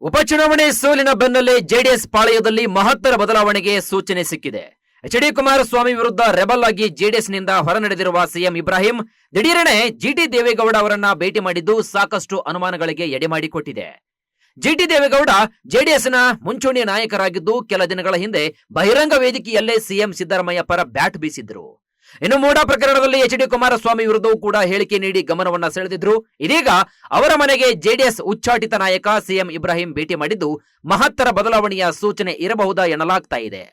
ಉಪಚುನಾವಣೆ ಸೋಲಿನ ಬೆನ್ನಲ್ಲೇ ಜೆಡಿಎಸ್ ಪಾಳೆಯದಲ್ಲಿ ಮಹತ್ತರ ಬದಲಾವಣೆಗೆ ಸೂಚನೆ ಸಿಕ್ಕಿದೆ. ಎಚ್.ಡಿ. ಕುಮಾರಸ್ವಾಮಿ ವಿರುದ್ಧ ರೆಬಲ್ ಆಗಿ ಜೆಡಿಎಸ್ನಿಂದ ಹೊರನಡೆದಿರುವ ಸಿಎಂ ಇಬ್ರಾಹಿಂ ದಿಢೀರನೆ ಜಿಟಿ ದೇವೇಗೌಡ ಅವರನ್ನ ಭೇಟಿ ಮಾಡಿದ್ದು ಸಾಕಷ್ಟು ಅನುಮಾನಗಳಿಗೆ ಎಡೆಮಾಡಿಕೊಟ್ಟಿದೆ. ಜಿಟಿ ದೇವೇಗೌಡ ಜೆಡಿಎಸ್ನ ಮುಂಚೂಣಿ ನಾಯಕರಾಗಿದ್ದು ಕೆಲ ದಿನಗಳ ಹಿಂದೆ ಬಹಿರಂಗ ವೇದಿಕೆಯಲ್ಲೇ ಸಿಎಂ ಸಿದ್ದರಾಮಯ್ಯ ಪರ ಬ್ಯಾಟ್ ಬೀಸಿದ್ರು. ಇನ್ನು ಮೂಡಾ ಪ್ರಕರಣದಲ್ಲಿ ಎಚ್.ಡಿ. ಕುಮಾರಸ್ವಾಮಿ ವಿರುದ್ಧವೂ ಕೂಡ ಹೇಳಿಕೆ ನೀಡಿ ಗಮನವನ್ನ ಸೆಳೆದಿದ್ರು. ಇದೀಗ ಅವರ ಮನೆಗೆ ಜೆಡಿಎಸ್ ಉಚ್ಚಾಟಿತ ನಾಯಕ ಸಿಎಂ ಇಬ್ರಾಹಿಂ ಭೇಟಿ ಮಾಡಿದ್ದು ಮಹತ್ತರ ಬದಲಾವಣೆಯ ಸೂಚನೆ ಇರಬಹುದಾ ಎನ್ನಲಾಗ್ತಾ ಇದೆ.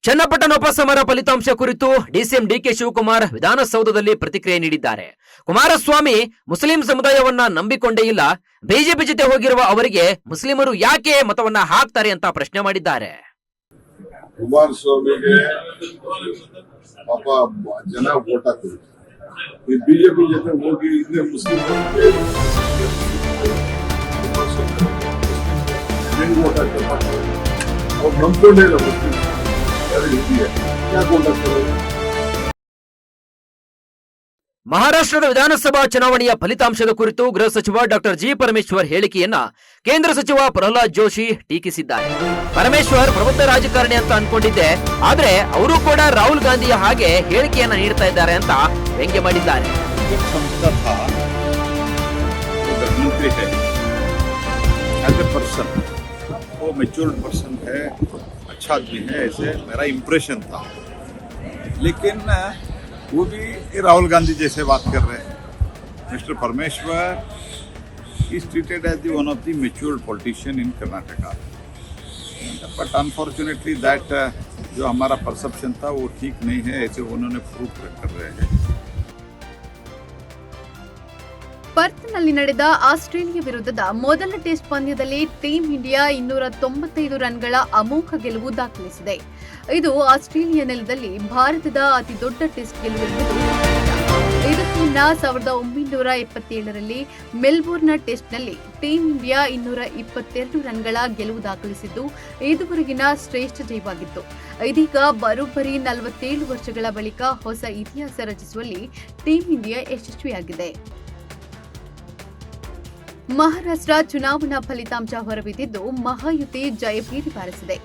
ಚನ್ನಪಟ್ಟಣ ಉಪಸಮರ ಫಲಿತಾಂಶ ಕುರಿತು ಡಿಸಿಎಂ ಡಿಕೆ ಶಿವಕುಮಾರ್ ವಿಧಾನಸೌಧದಲ್ಲಿ ಪ್ರತಿಕ್ರಿಯೆ ನೀಡಿದ್ದಾರೆ. ಕುಮಾರಸ್ವಾಮಿ ಮುಸ್ಲಿಂ ಸಮುದಾಯವನ್ನ ನಂಬಿಕೊಂಡೇ ಇಲ್ಲ, ಬಿಜೆಪಿ ಜೊತೆ ಹೋಗಿರುವ ಅವರಿಗೆ ಮುಸ್ಲಿಮರು ಯಾಕೆ ಮತವನ್ನ ಹಾಕ್ತಾರೆ ಅಂತ ಪ್ರಶ್ನೆ ಮಾಡಿದ್ದಾರೆ. ಕುಮಾರಸ್ವಾಮಿಗೆ ಪಾಪ ಜನ ವೋಟ್ ಹಾಕಿದ್ರು, ಈ ಬಿಜೆಪಿ ಜೊತೆ ಹೋಗಿ ಹಿಂದೆ ಮುಸ್ಲಿಂ ವೋಟ್ ಹಾಕ್ತಾರೆ, ಅವ್ರು ನಂಬ್ಕೊಂಡೇ ಇಲ್ಲ ಮುಸ್ಲಿಂ. ಮಹಾರಾಷ್ಟ್ರದ ವಿಧಾನಸಭಾ ಚುನಾವಣೆಯ ಫಲಿತಾಂಶದ ಕುರಿತು ಗೃಹ ಸಚಿವ ಡಾಕ್ಟರ್ ಜಿ ಪರಮೇಶ್ವರ್ ಹೇಳಿಕೆಯನ್ನ ಕೇಂದ್ರ ಸಚಿವ ಪ್ರಹ್ಲಾದ್ ಜೋಶಿ ಟೀಕಿಸಿದ್ದಾರೆ. ಪರಮೇಶ್ವರ್ ಪ್ರಬುದ್ಧ ರಾಜಕಾರಣಿ ಅಂತ ಅನ್ಕೊಂಡಿದ್ದೆ, ಆದ್ರೆ ಅವರು ಕೂಡ ರಾಹುಲ್ ಗಾಂಧಿಯ ಹಾಗೆ ಹೇಳಿಕೆಯನ್ನ ನೀಡ್ತಾ ಇದ್ದಾರೆ ಅಂತ ವ್ಯಂಗ್ಯ ಮಾಡಿದ್ದಾರೆ. अच्छा आदमी है, ऐसे मेरा इम्प्रेशन था, लेकिन वो भी राहुल गांधी जैसे बात कर रहे हैं. मिस्टर परमेश्वर is treated as the one of the mature politician in Karnataka, but unfortunately that जो हमारा परसेप्शन था वो ठीक नहीं है, ऐसे उन्होंने प्रूव कर रहे हैं. ಪರ್ತ್ನಲ್ಲಿ ನಡೆದ ಆಸ್ಟ್ರೇಲಿಯಾ ವಿರುದ್ಧದ ಮೊದಲ ಟೆಸ್ಟ್ ಪಂದ್ಯದಲ್ಲಿ ಟೀಂ ಇಂಡಿಯಾ 295 ರನ್ಗಳ ಅಮೋಘ ಗೆಲುವು ದಾಖಲಿಸಿದೆ. ಇದು ಆಸ್ಟ್ರೇಲಿಯಾ ನೆಲದಲ್ಲಿ ಭಾರತದ ಅತಿ ದೊಡ್ಡ ಟೆಸ್ಟ್ ಗೆಲುವೆಂಬುದು ಇದಕ್ಕೂ ಮುನ್ನ 1977ರಲ್ಲಿ ಮೆಲ್ಬೋರ್ನ್ನ ಟೆಸ್ಟ್ನಲ್ಲಿ ಟೀಂ ಇಂಡಿಯಾ 222 ರನ್ಗಳ ಗೆಲುವು ದಾಖಲಿಸಿದ್ದು ಇದುವರೆಗಿನ ಶ್ರೇಷ್ಠ ಜಯವಾಗಿತ್ತು. ಇದೀಗ ಬರೋಬ್ಬರಿ 47 ವರ್ಷಗಳ ಬಳಿಕ ಹೊಸ ಇತಿಹಾಸ ರಚಿಸುವಲ್ಲಿ ಟೀಂ ಇಂಡಿಯಾ ಯಶಸ್ವಿಯಾಗಿದೆ. ಮಹಾರಾಷ್ಟ್ರ ಚುನಾವಣಾ ಫಲಿತಾಂಶ ಹೊರಬಿದ್ದಿದ್ದು ಮಹಾಯುತಿ ಜಯಭೇರಿ ಬಾರಿಸಿದೆ.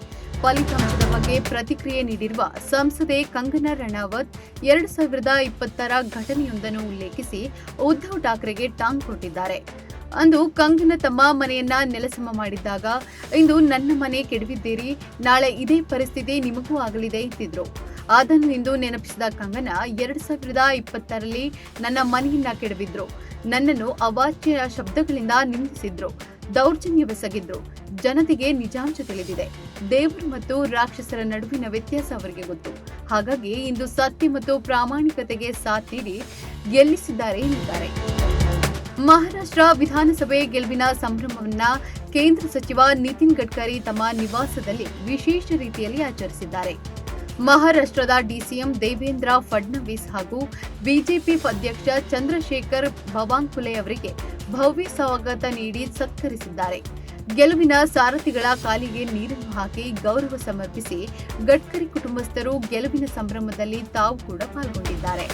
ಫಲಿತಾಂಶದ ಬಗ್ಗೆ ಪ್ರತಿಕ್ರಿಯೆ ನೀಡಿರುವ ಸಂಸದೆ ಕಂಗನಾ ರಣಾವತ್ 2020ರ ಘಟನೆಯೊಂದನ್ನು ಉಲ್ಲೇಖಿಸಿ ಉದ್ಧವ್ ಠಾಕ್ರೆಗೆ ಟಾಂಗ್ ಕೊಟ್ಟಿದ್ದಾರೆ. ಅಂದು ಕಂಗನಾ ತಮ್ಮ ಮನೆಯನ್ನ ನೆಲಸಮ ಮಾಡಿದ್ದಾಗ, ಇಂದು ನನ್ನ ಮನೆ ಕೆಡವಿದ್ದೀರಿ, ನಾಳೆ ಇದೇ ಪರಿಸ್ಥಿತಿ ನಿಮಗೂ ಆಗಲಿದೆ ಎಂದಿದ್ರು. ಅದನ್ನು ಇಂದು ನೆನಪಿಸಿದ ಕಂಗನಾ 2020ರಲ್ಲಿ ನನ್ನ ಮನೆಯನ್ನ ಕೆಡವಿದ್ರು, ನನ್ನನ್ನು ಅವಾಚ್ಯ ಶಬ್ದಗಳಿಂದ ನಿಂದಿಸಿದ್ರು, ದೌರ್ಜನ್ಯವೆಸಗಿದ್ರು. ಜನತೆಗೆ ನಿಜಾಂಶ ತಿಳಿದಿದೆ. ದೇವರು ಮತ್ತು ರಾಕ್ಷಸರ ನಡುವಿನ ವ್ಯತ್ಯಾಸ ಅವರಿಗೆ ಗೊತ್ತು. ಹಾಗಾಗಿ ಇಂದು ಸತ್ಯ ಮತ್ತು ಪ್ರಾಮಾಣಿಕತೆಗೆ ಸಾಥ್ ನೀಡಿ ಗೆಲ್ಲಿಸಿದ್ದಾರೆ ಎಂದಿದ್ದಾರೆ. ಮಹಾರಾಷ್ಟ್ರ ವಿಧಾನಸಭೆ ಗೆಲುವಿನ ಸಂಭ್ರಮವನ್ನ ಕೇಂದ್ರ ಸಚಿವ ನಿತಿನ್ ಗಡ್ಕರಿ ತಮ್ಮ ನಿವಾಸದಲ್ಲಿ ವಿಶೇಷ ರೀತಿಯಲ್ಲಿ ಆಚರಿಸಿದ್ದಾರೆ. ಮಹಾರಾಷ್ಟ್ರದ ಡಿಸಿಎಂ ದೇವೇಂದ್ರ ಫಡ್ನವೀಸ್ ಹಾಗೂ ಬಿಜೆಪಿ ಅಧ್ಯಕ್ಷ ಚಂದ್ರಶೇಖರ್ ಬಾವನ್ಕುಲೆ ಅವರಿಗೆ ಭವ್ಯ ಸ್ವಾಗತ ನೀಡಿ ಸತ್ಕರಿಸಿದ್ದಾರೆ. ಗೆಲುವಿನ ಸಾರಥಿಗಳ ಕಾಲಿಗೆ ನೀರನ್ನು ಹಾಕಿ ಗೌರವ ಸಮರ್ಪಿಸಿ ಗಡ್ಕರಿ ಕುಟುಂಬಸ್ಥರು ಗೆಲುವಿನ ಸಂಭ್ರಮದಲ್ಲಿ ತಾವು ಕೂಡ ಪಾಲ್ಗೊಂಡಿದ್ದಾರೆ.